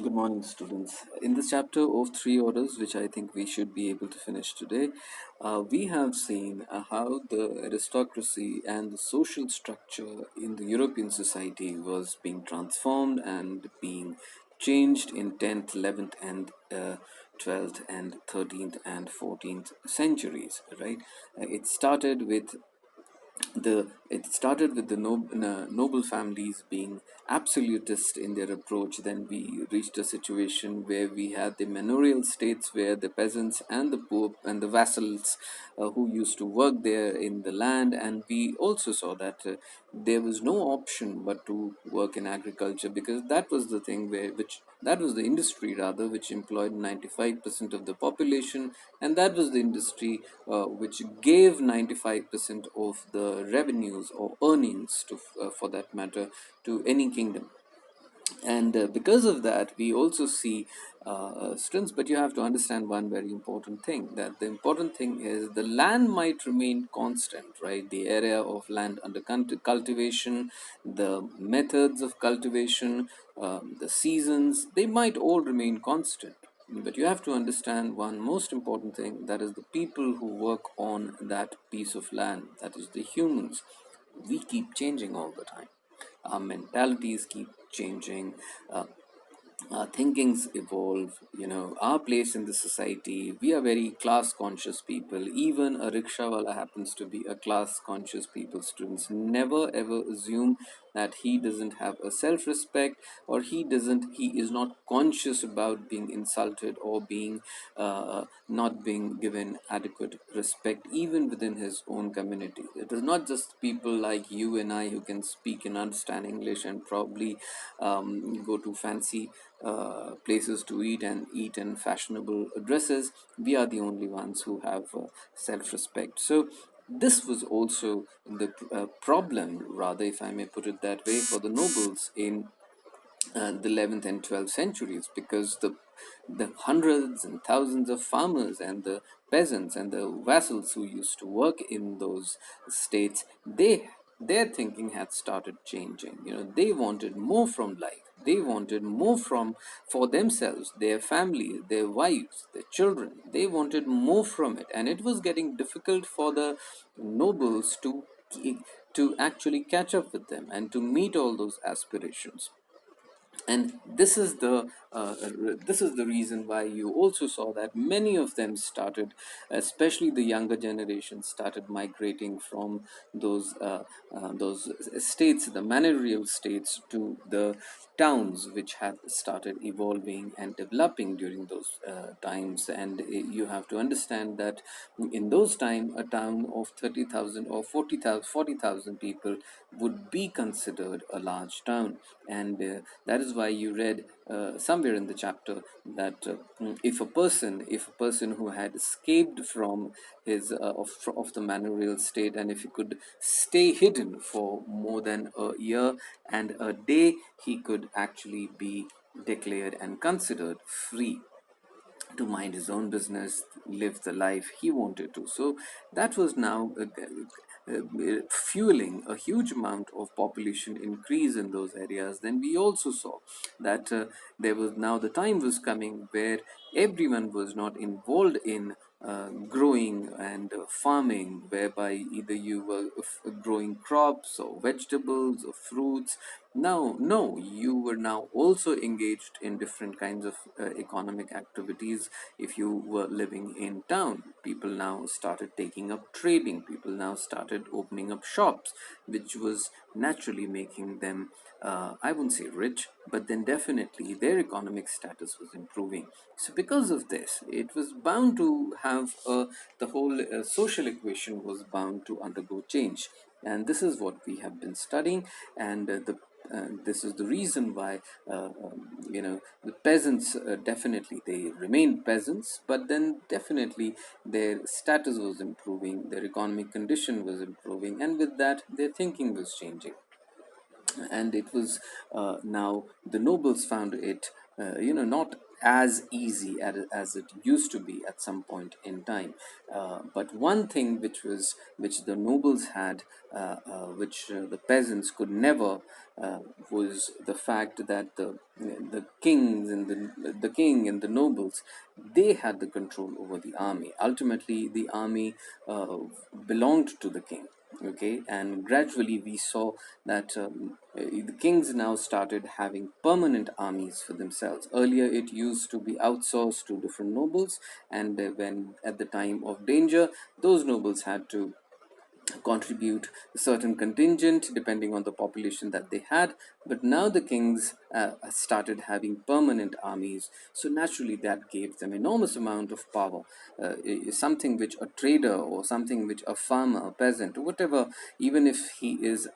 Good morning, students. In this chapter of three orders, which I think we should be able to finish today, we have seen how the aristocracy and the social structure in the European society was being transformed and being changed in 10th, 11th, and 12th, and 13th, and 14th centuries. Right? It started with the noble families being absolutist in their approach. Then we reached a situation where we had the manorial states, where the peasants and the poor and the vassals who used to work there in the land. And we also saw that there was no option but to work in agriculture, because that was the thing which that was the industry rather which employed 95% of the population, and that was the industry which gave 95% of the revenues or earnings to for that matter to any kingdom. And because of that we also see strengths. But you have to understand one very important thing, that the important thing is the land might remain constant, right? The area of land under cultivation, the methods of cultivation, the seasons, they might all remain constant. But you have to understand one most important thing, that is the people who work on that piece of land, that is the humans. We keep changing all the time. Our mentalities keep changing. Our thinkings evolve. Our place in the society, we are very class conscious people. Even a rickshawala happens to be a class conscious people. Students, never ever assume that he doesn't have a self respect, or he is not conscious about being insulted or being not being given adequate respect even within his own community. It is not just people like you and I who can speak and understand English and probably go to fancy places to eat in fashionable dresses. We are the only ones who have self-respect. So this was also the problem, rather, if I may put it that way, for the nobles in the 11th and 12th centuries, because the hundreds and thousands of farmers and the peasants and the vassals who used to work in those states, their thinking had started changing. They wanted more from life. They wanted more from for themselves, their family, their wives, their children. They wanted more from it, and it was getting difficult for the nobles to actually catch up with them and to meet all those aspirations. And this is the reason why you also saw that many of them started, especially the younger generation, started migrating from those states, the manorial states, to the towns, which had started evolving and developing during those times. And you have to understand that in those times a town of 30,000 or 40,000 people would be considered a large town. And that is why you read somewhere in the chapter that if a person who had escaped from his of the manorial state, and if he could stay hidden for more than a year and a day, he could actually be declared and considered free to mind his own business, live the life he wanted to. So that was now fueling a huge amount of population increase in those areas. Then we also saw that there was now the time was coming where everyone was not involved in growing and farming, whereby either you were growing crops or vegetables or fruits. Now, no, you were now also engaged in different kinds of economic activities. If you were living in town, people now started taking up trading. People now started opening up shops, which was naturally making them, I wouldn't say rich, but then definitely their economic status was improving. So because of this, it was bound to have the whole social equation was bound to undergo change. And this is what we have been studying. And this is the reason why the peasants, definitely they remained peasants, but then definitely their status was improving, their economic condition was improving, and with that their thinking was changing. And it was now the nobles found it not as easy as it used to be at some point in time. But one thing which the nobles had, which the peasants could never, was the fact that the kings and the king and the nobles, they had the control over the army. Ultimately, the army uh, belonged to the king. Okay, and gradually we saw that the kings now started having permanent armies for themselves. Earlier, it used to be outsourced to different nobles, and when at the time of danger, those nobles had to contribute a certain contingent depending on the population that they had. But now the kings started having permanent armies, so naturally that gave them enormous amount of power. Something which a trader or something which a farmer, a peasant, whatever, even if he is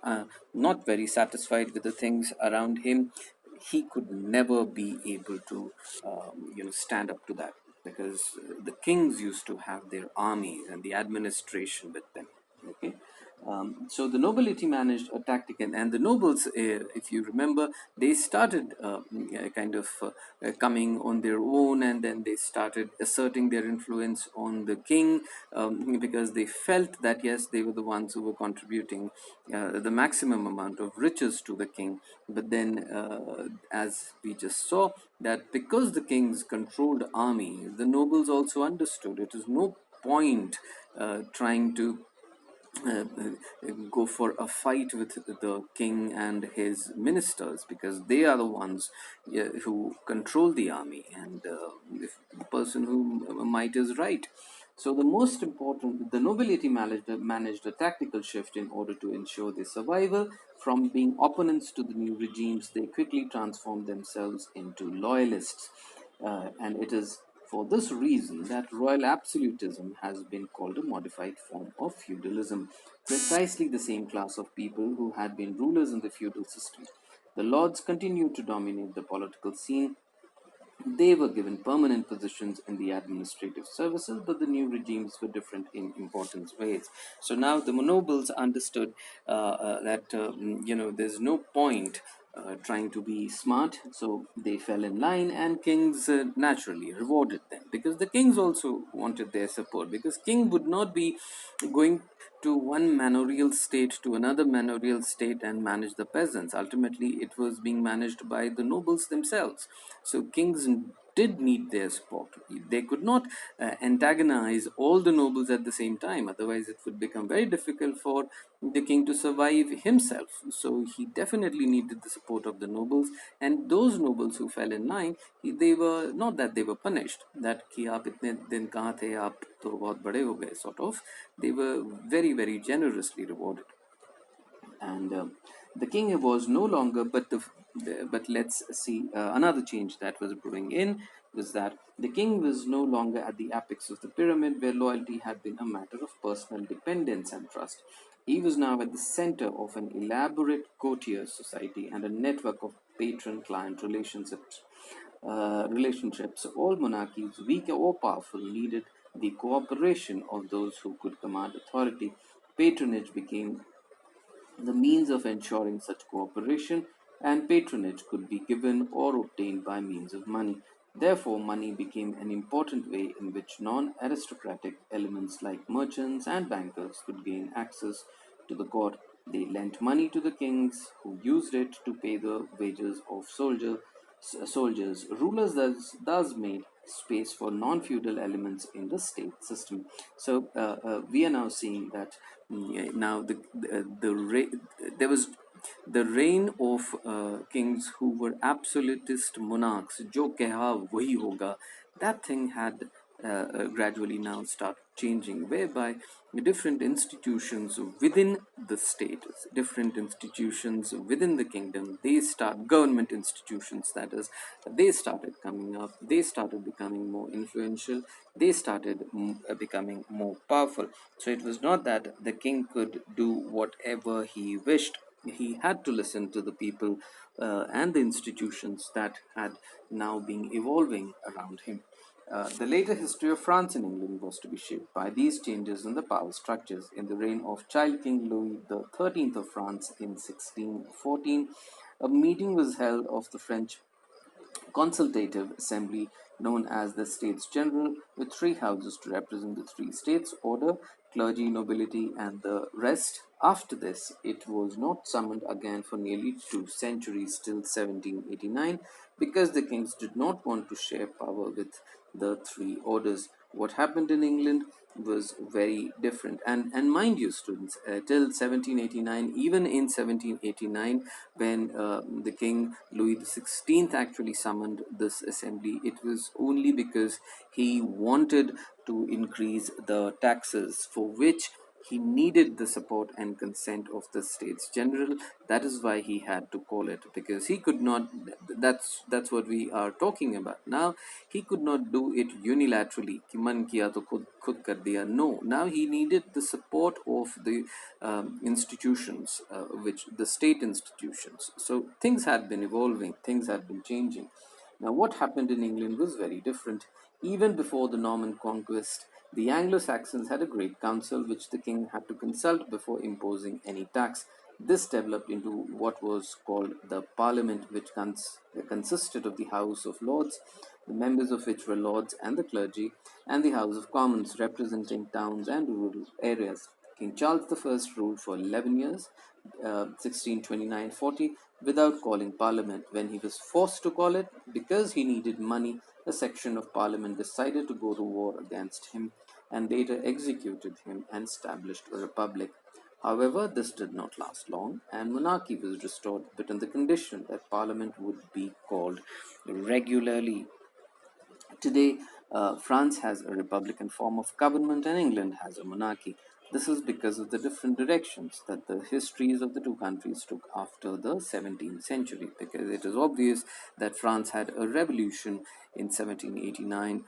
not very satisfied with the things around him, he could never be able to stand up to that, because the kings used to have their armies and the administration with them. Okay, so the nobility managed a tactic, and the nobles, if you remember, they started kind of coming on their own, and then they started asserting their influence on the king, because they felt that yes, they were the ones who were contributing the maximum amount of riches to the king. But then, as we just saw, that because the kings controlled army, the nobles also understood it is no point trying to go for a fight with the king and his ministers, because they are the ones who control the army, and if the person who might is right. So the nobility managed a tactical shift in order to ensure their survival. From being opponents to the new regimes, they quickly transformed themselves into loyalists. And it is for this reason that royal absolutism has been called a modified form of feudalism, precisely the same class of people who had been rulers in the feudal system. The lords continued to dominate the political scene. They were given permanent positions in the administrative services, but the new regimes were different in important ways. So now the nobles understood that there's no point trying to be smart, so they fell in line, and kings naturally rewarded them, because the kings also wanted their support, because king would not be going to one manorial state to another manorial state and manage the peasants. Ultimately, it was being managed by the nobles themselves. So kings did need their support. They could not antagonize all the nobles at the same time, otherwise it would become very difficult for the king to survive himself. So he definitely needed the support of the nobles, and those nobles who fell in line, they were not that they were punished, that कि आप इतने दिन कहाँ थे, आप तो बहुत बड़े हो गए, sort of. They were very, very generously rewarded. And the king was no longer, but let's see, another change that was brewing in was that the king was no longer at the apex of the pyramid, where loyalty had been a matter of personal dependence and trust. He was now at the center of an elaborate courtier society and a network of patron-client relationships. All monarchies, weak or powerful, needed the cooperation of those who could command authority. Patronage became the means of ensuring such cooperation, and patronage could be given or obtained by means of money. Therefore, money became an important way in which non aristocratic elements like merchants and bankers could gain access to the court. They lent money to the kings, who used it to pay the wages of soldiers. Rulers thus made space for non-feudal elements in the state system. So we are now seeing that now there was the reign of kings who were absolutist monarchs, जो कहा वही होगा, that thing had gradually now start changing, whereby different institutions within the state, different institutions within the kingdom, they start government institutions, that is, they started coming up, they started becoming more influential, they started becoming more powerful. So it was not that the king could do whatever he wished. He had to listen to the people and the institutions that had now been evolving around him. The later history of France and England was to be shaped by these changes in the power structures. In the reign of Child King Louis XIII of France in 1614, a meeting was held of the French consultative assembly known as the States General, with three houses to represent the three states: order, clergy, nobility, and the rest. After this, it was not summoned again for nearly 2 centuries till 1789 because the kings did not want to share power with the three orders. What happened in England was very different. And mind you, students, till 1789, even in 1789, when the King Louis XVI actually summoned this assembly, it was only because he wanted to increase the taxes, for which he needed the support and consent of the States General. That is why he had to call it, because he could not. That's what we are talking about now. He could not do it unilaterally. कि मन किया तो खुद कर दिया. No, now he needed the support of the institutions, which the state institutions. So things had been evolving, things had been changing. Now, what happened in England was very different. Even before the Norman conquest, the Anglo Saxons had a great council which the king had to consult before imposing any tax. This developed into what was called the Parliament, which consisted of the House of Lords, the members of which were lords and the clergy, and the House of Commons, representing towns and rural areas. King Charles I ruled for 11 years, 1629-40, without calling Parliament. When he was forced to call it because he needed money, a section of Parliament decided to go to war against him and later executed him and established a republic. However, this did not last long, and monarchy was restored, but on the condition that Parliament would be called regularly. Today, France has a republican form of government and England has a monarchy. This is because of the different directions that the histories of the two countries took after the 17th century. Because it is obvious that France had a revolution in 1789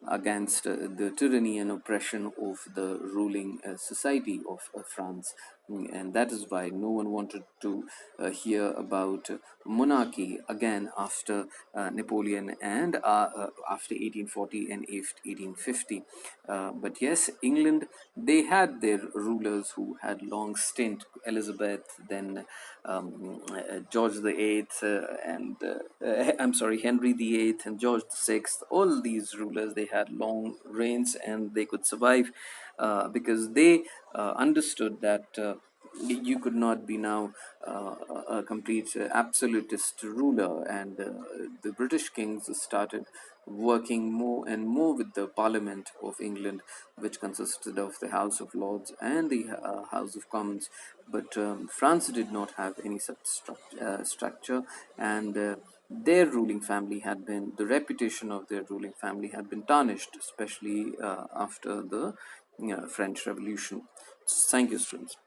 against the tyranny and oppression of the ruling society of France. And that is why no one wanted to hear about monarchy again after Napoleon and after 1840 and 1850. But yes, England, they had their rulers who had long stint. Elizabeth, then George the Eighth, I'm sorry, Henry the Eighth and George the Sixth. All these rulers, they had long reigns and they could survive because they understood that. You could not be now a complete absolutist ruler, and the British kings started working more and more with the Parliament of England, which consisted of the House of Lords and the House of Commons. But France did not have any such structure, and their ruling family had been, the reputation of their ruling family had been tarnished, especially after the French Revolution. Thank you, students.